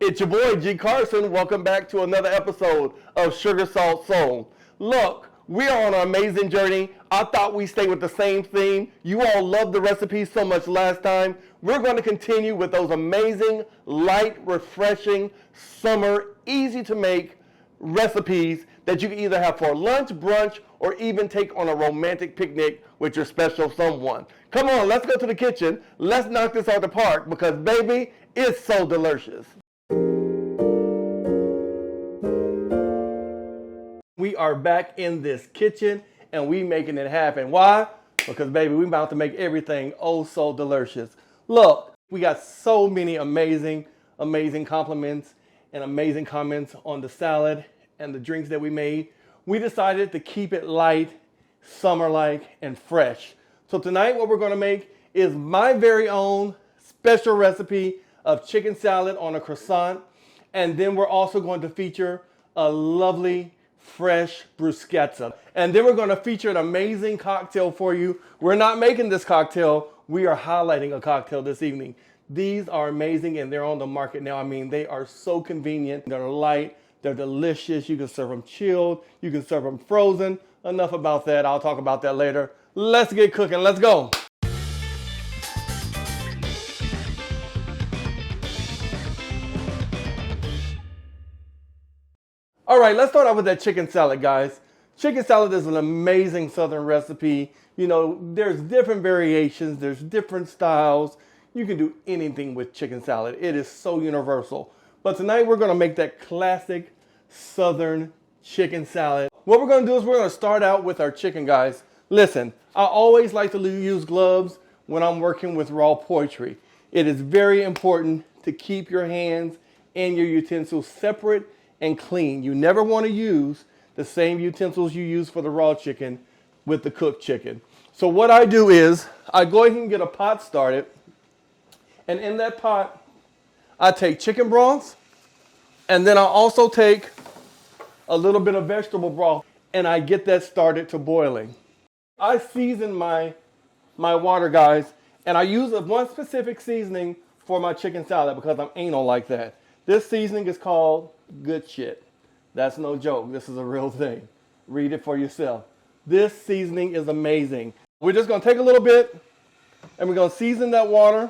It's your boy G Carson. Welcome back to another episode of Sugar Salt Soul. Look, we are on an amazing journey. I thought we stayed with the same theme. You all loved the recipe so much last time. We're going to continue with those amazing, light, refreshing, summer, easy to make recipes that you can either have for lunch, brunch, or even take on a romantic picnic with your special someone. Come on, let's go to the kitchen. Let's knock this out the park because, baby, it's so delicious. We are back in this kitchen and we making it happen. Why? Because, baby, we about to make everything oh so delicious. Look, we got so many amazing compliments and amazing comments on the salad and the drinks that we made. We decided to keep it light, summer-like, and fresh. So tonight what we're going to make is my very own special recipe of chicken salad on a croissant. And then we're also going to feature a lovely fresh bruschetta. And then we're going to feature an amazing cocktail for you. We're not making this cocktail. We are highlighting a cocktail this evening. These are amazing and they're on the market now. I mean, they are so convenient. They're light. They're delicious. You can serve them chilled. You can serve them frozen. Enough about that. I'll talk about that later. Let's get cooking. Let's go. All right, let's start out with that chicken salad, guys. Chicken salad is an amazing Southern recipe. You know, there's different variations. There's different styles. You can do anything with chicken salad. It is so universal. But tonight we're going to make that classic Southern chicken salad. What we're going to do is we're going to start out with our chicken, guys. Listen, I always like to use gloves when I'm working with raw poultry. It is very important to keep your hands and your utensils separate and clean. You never want to use the same utensils you use for the raw chicken with the cooked chicken. So what I do is I go ahead and get a pot started. And in that pot, I take chicken broth. And then I also take a little bit of vegetable broth. And I get that started to boiling. I season my water, guys. And I use one specific seasoning for my chicken salad because I'm anal like that. This seasoning is called good shit. That's no joke. This is a real thing. Read it for yourself. This seasoning is amazing. We're just going to take a little bit and we're going to season that water.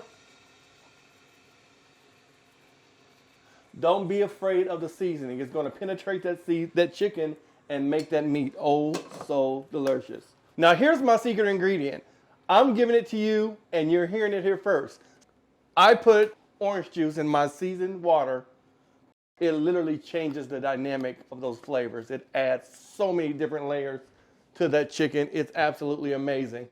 Don't be afraid of the seasoning. It's going to penetrate that chicken and make that meat oh so delicious. Now here's my secret ingredient. I'm giving it to you and you're hearing it here first. I put orange juice in my seasoned water. It literally changes the dynamic of those flavors. It adds so many different layers to that chicken. It's absolutely amazing.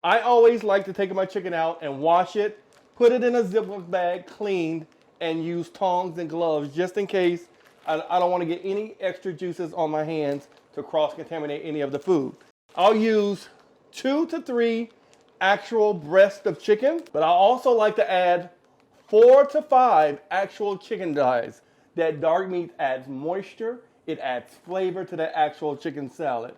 I always like to take my chicken out and wash it, put it in a Ziploc bag, cleaned, and use tongs and gloves just in case I don't want to get any extra juices on my hands to cross-contaminate any of the food. I'll use 2 to 3 actual breasts of chicken, but I also like to add 4 to 5 actual chicken thighs. That dark meat adds moisture. It adds flavor to that actual chicken salad.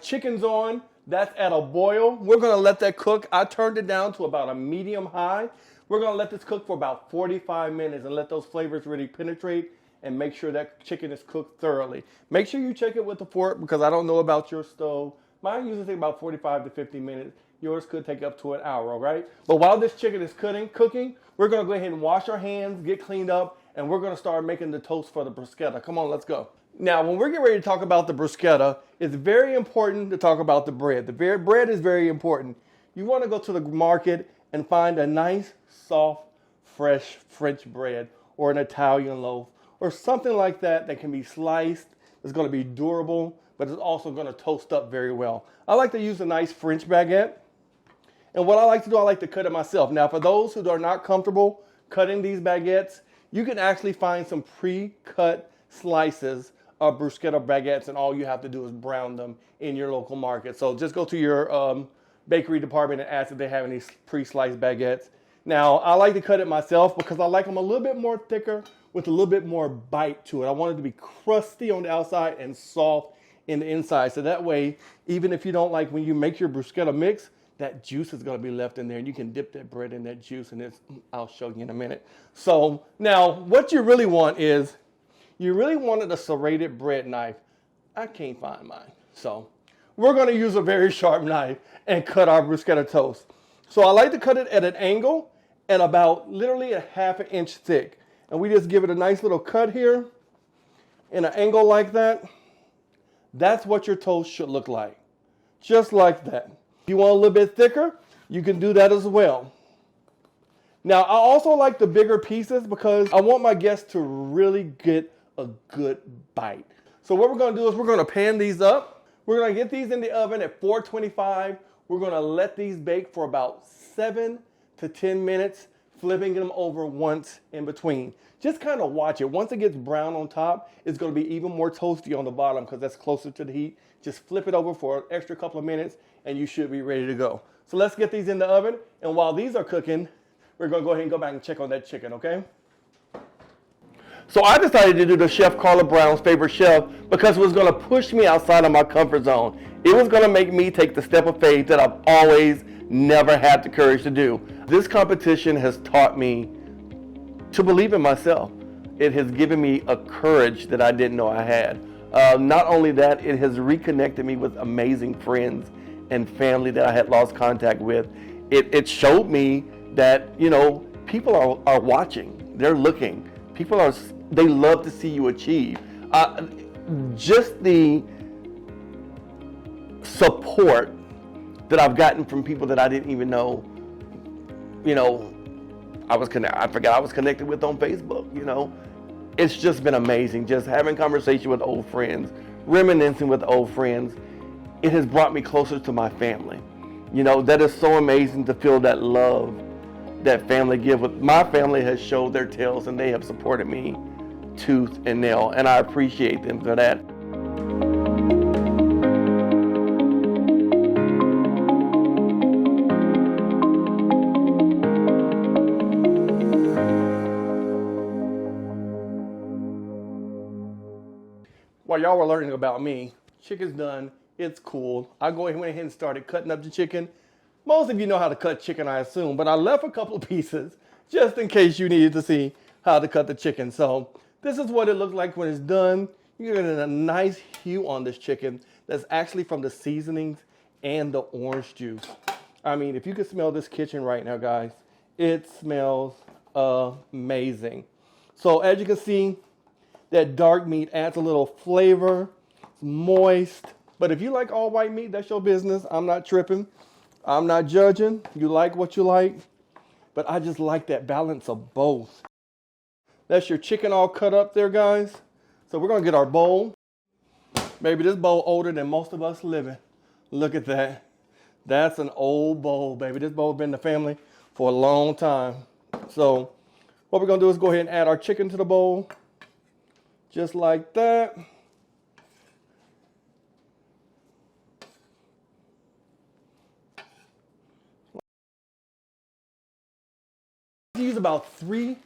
Chicken's on. That's at a boil. We're going to let that cook. I turned it down to about a medium high. We're going to let this cook for about 45 minutes and let those flavors really penetrate and make sure that chicken is cooked thoroughly. Make sure you check it with the fork because I don't know about your stove. Mine usually takes about 45 to 50 minutes. Yours could take up to an hour, all right? But while this chicken is cooking, we're going to go ahead and wash our hands, get cleaned up, and we're going to start making the toast for the bruschetta. Come on, let's go. Now, when we're getting ready to talk about the bruschetta, it's very important to talk about the bread. The bread is very important. You want to go to the market and find a nice, soft, fresh French bread or an Italian loaf or something like that that can be sliced. It's going to be durable, but it's also going to toast up very well. I like to use a nice French baguette. And what I like to do, I like to cut it myself. Now, for those who are not comfortable cutting these baguettes, you can actually find some pre-cut slices of bruschetta baguettes, and all you have to do is brown them in your local market. So just go to your bakery department and ask if they have any pre-sliced baguettes. Now, I like to cut it myself because I like them a little bit more thicker with a little bit more bite to it. I want it to be crusty on the outside and soft in the inside. So that way, even if you don't like when you make your bruschetta mix, that juice is going to be left in there, and you can dip that bread in that juice, and I'll show you in a minute. So now what you really want is, you really wanted a serrated bread knife. I can't find mine. So we're going to use a very sharp knife and cut our bruschetta toast. So I like to cut it at an angle and about literally a ½ an inch thick. And we just give it a nice little cut here in an angle like that. That's what your toast should look like. Just like that. If you want a little bit thicker, you can do that as well. Now, I also like the bigger pieces because I want my guests to really get a good bite. So what we're going to do is we're going to pan these up. We're going to get these in the oven at 425. We're going to let these bake for about 7 to 10 minutes, flipping them over once in between. Just kind of watch it. Once it gets brown on top, it's going to be even more toasty on the bottom because that's closer to the heat. Just flip it over for an extra couple of minutes and you should be ready to go. So let's get these in the oven. And while these are cooking, we're going to go ahead and go back and check on that chicken, okay? So I decided to do the Chef Carla Brown's Favorite Chef because it was going to push me outside of my comfort zone. It was going to make me take the step of faith that I've always never had the courage to do. This competition has taught me to believe in myself. It has given me a courage that I didn't know I had. Not only that, it has reconnected me with amazing friends and family that I had lost contact with. It showed me that, you know, people are watching. They're looking. They love to see you achieve. Just the support that I've gotten from people that I didn't even know, you know, I was connected with on Facebook, you know. It's just been amazing, just having conversation with old friends, reminiscing with old friends. It has brought me closer to my family. You know, that is so amazing to feel that love that family give. My family has showed their tails and they have supported me tooth and nail, and I appreciate them for that. While y'all were learning about me, chicken's done. It's cool. I went ahead and started cutting up the chicken. Most of you know how to cut chicken, I assume, but I left a couple of pieces just in case you needed to see how to cut the chicken. So this is what it looks like when it's done. You're getting a nice hue on this chicken that's actually from the seasonings and the orange juice. I mean, if you could smell this kitchen right now, guys, it smells amazing. So as you can see, that dark meat adds a little flavor. It's moist. But if you like all white meat, that's your business. I'm not tripping. I'm not judging. You like what you like. But I just like that balance of both. That's your chicken all cut up there, guys. So we're going to get our bowl. Maybe this bowl older than most of us living. Look at that. That's an old bowl, baby. This bowl's been in the family for a long time. So what we're going to do is go ahead and add our chicken to the bowl. Just like that. Use about 3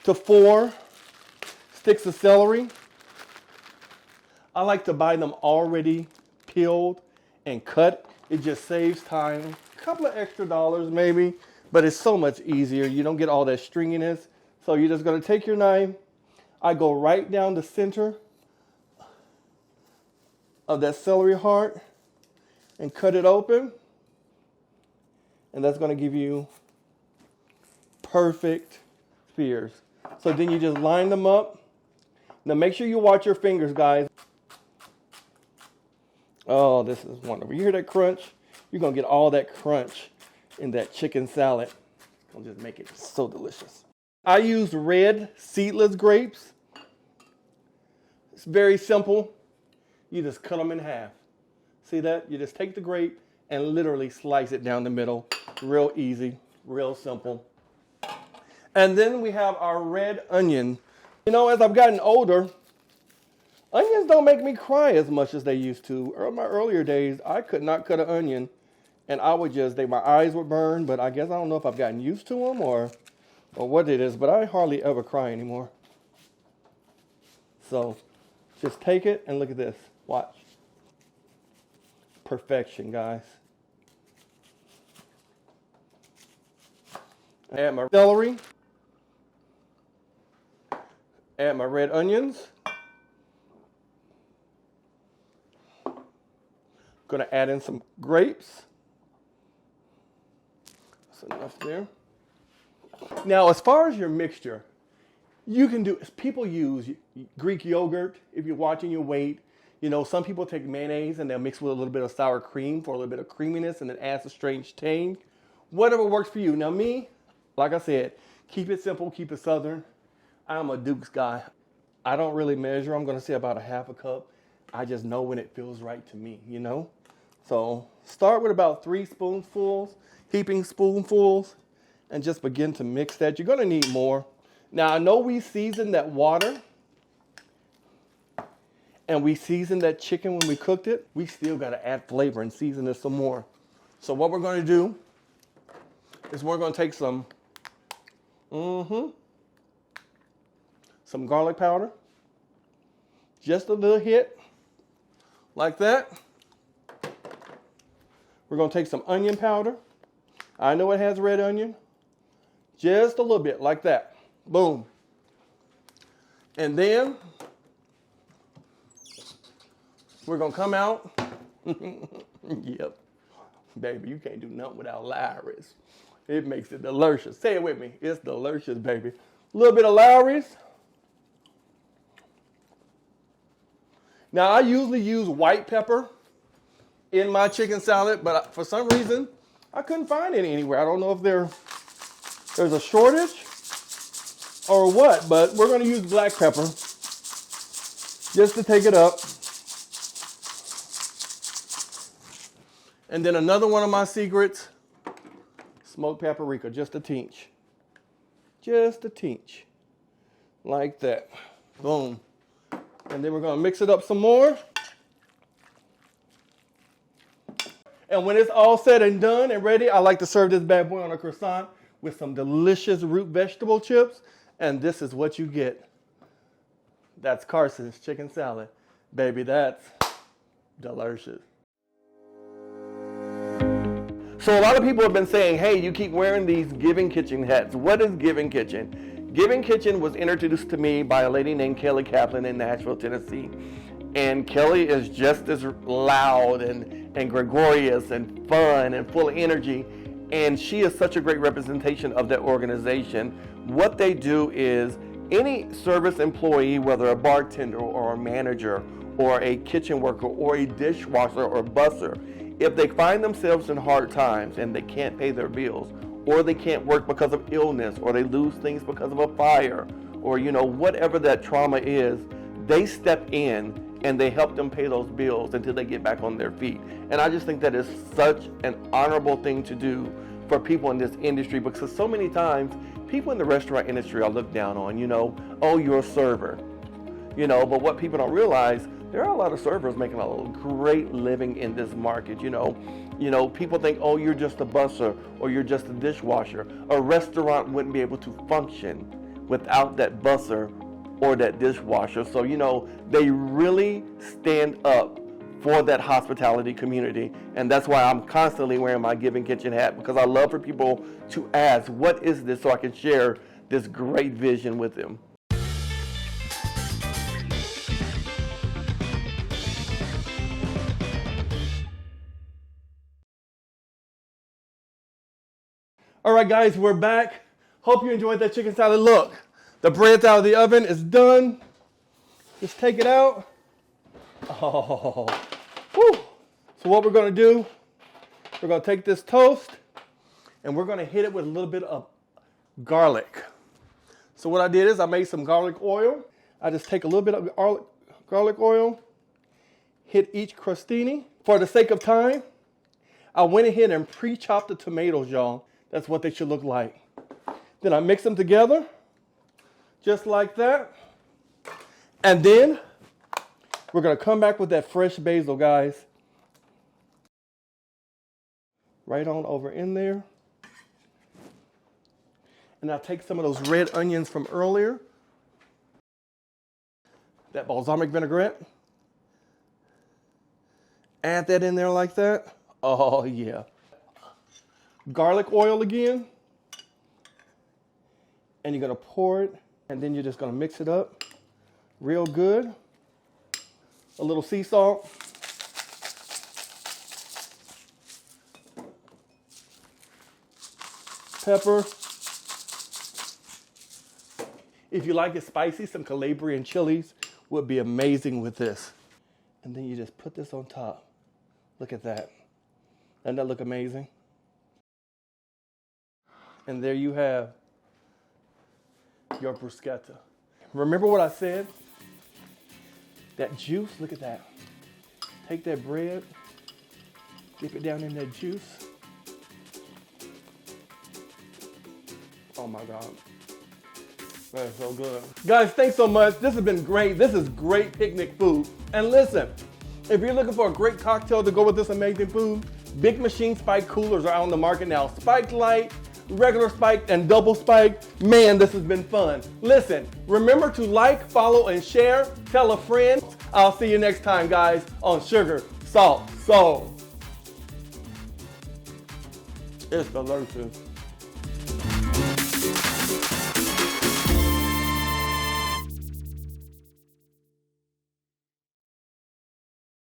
to 4 sticks of celery. I like to buy them already peeled and cut. It just saves time. A couple of extra dollars maybe, but it's so much easier. You don't get all that stringiness. So you're just going to take your knife. I go right down the center of that celery heart and cut it open. And that's going to give you perfect spears. So then you just line them up. Now make sure you watch your fingers, guys. Oh, this is wonderful. You hear that crunch? You're going to get all that crunch in that chicken salad. I'll just make it so delicious. I use red seedless grapes. It's very simple. You just cut them in half. See that? You just take the grape and literally slice it down the middle. Real easy, real simple. And then we have our red onion. You know, as I've gotten older, onions don't make me cry as much as they used to. In my earlier days, I could not cut an onion. And I would just, my eyes would burn, but I guess I don't know if I've gotten used to them or what it is, but I hardly ever cry anymore. So just take it and look at this. Watch. Perfection, guys. Add my celery. Add my red onions. Gonna add in some grapes. That's enough there. Now, as far as your mixture, you can do, people use Greek yogurt if you're watching your weight. You know, some people take mayonnaise and they'll mix with a little bit of sour cream for a little bit of creaminess and it adds a strange tang. Whatever works for you. Now me, like I said, keep it simple, keep it southern. I'm a Duke's guy. I don't really measure. I'm going to say about a half a cup. I just know when it feels right to me, you know? So start with about 3 spoonfuls, heaping spoonfuls, and just begin to mix that. You're going to need more. Now, I know we seasoned that water and we seasoned that chicken when we cooked it. We still got to add flavor and season it some more. So what we're going to do is we're going to take some garlic powder, just a little hit, like that. We're going to take some onion powder. I know it has red onion. Just a little bit, like that. Boom. And then we're going to come out. Yep. Baby, you can't do nothing without Lowry's. It makes it delicious. Say it with me. It's delicious, baby. A little bit of Lowry's. Now, I usually use white pepper in my chicken salad, but for some reason, I couldn't find any anywhere. I don't know if there's a shortage or what, but we're going to use black pepper just to take it up. And then another one of my secrets, smoked paprika, just a tinge. Just a tinge. Like that. Boom. And then we're going to mix it up some more. And when it's all said and done and ready, I like to serve this bad boy on a croissant with some delicious root vegetable chips. And this is what you get. That's Carson's chicken salad. Baby, that's delicious. So a lot of people have been saying, hey, you keep wearing these Giving Kitchen hats. What is Giving Kitchen? Giving Kitchen was introduced to me by a lady named Kelly Kaplan in Nashville, Tennessee. And Kelly is just as loud and gregarious and fun and full of energy. And she is such a great representation of that organization. What they do is any service employee, whether a bartender or a manager or a kitchen worker or a dishwasher or busser, if they find themselves in hard times and they can't pay their bills, or they can't work because of illness, or they lose things because of a fire, or whatever that trauma is, they step in and they help them pay those bills until they get back on their feet. And I just think that is such an honorable thing to do for people in this industry, because so many times people in the restaurant industry are looked down on, oh, you're a server, but what people don't realize, there are a lot of servers making a great living in this market. People think, oh, you're just a busser or you're just a dishwasher. A restaurant wouldn't be able to function without that busser or that dishwasher. So, they really stand up for that hospitality community. And that's why I'm constantly wearing my Giving Kitchen hat, because I love for people to ask, what is this, so I can share this great vision with them. All right, guys, we're back. Hope you enjoyed that chicken salad. Look, the bread's out of the oven. It's done. Just take it out. Oh, whew. So what we're going to do, we're going to take this toast and we're going to hit it with a little bit of garlic. So what I did is I made some garlic oil. I just take a little bit of garlic oil, hit each crostini. For the sake of time, I went ahead and pre-chopped the tomatoes, y'all. That's what they should look like. Then I mix them together, just like that. And then we're going to come back with that fresh basil, guys. Right on over in there. And I'll take some of those red onions from earlier. That balsamic vinaigrette. Add that in there like that. Oh, yeah. Garlic oil again. and you're gonna pour it, and then you're just gonna mix it up real good. A little sea salt. Pepper. If you like it spicy, some Calabrian chilies would be amazing with this. And then you just put this on top. Look at that. Doesn't that look amazing? And there you have your bruschetta. Remember what I said? That juice, look at that. Take that bread, dip it down in that juice. Oh my God. That is so good. Guys, thanks so much. This has been great. This is great picnic food. And listen, if you're looking for a great cocktail to go with this amazing food, Big Machine Spike coolers are out on the market now. Spiked light, regular spiked, and double spiked. Man, this has been fun. Listen, remember to like, follow, and share. Tell a friend. I'll see you next time, guys, on Sugar, Salt, Soul. It's delicious.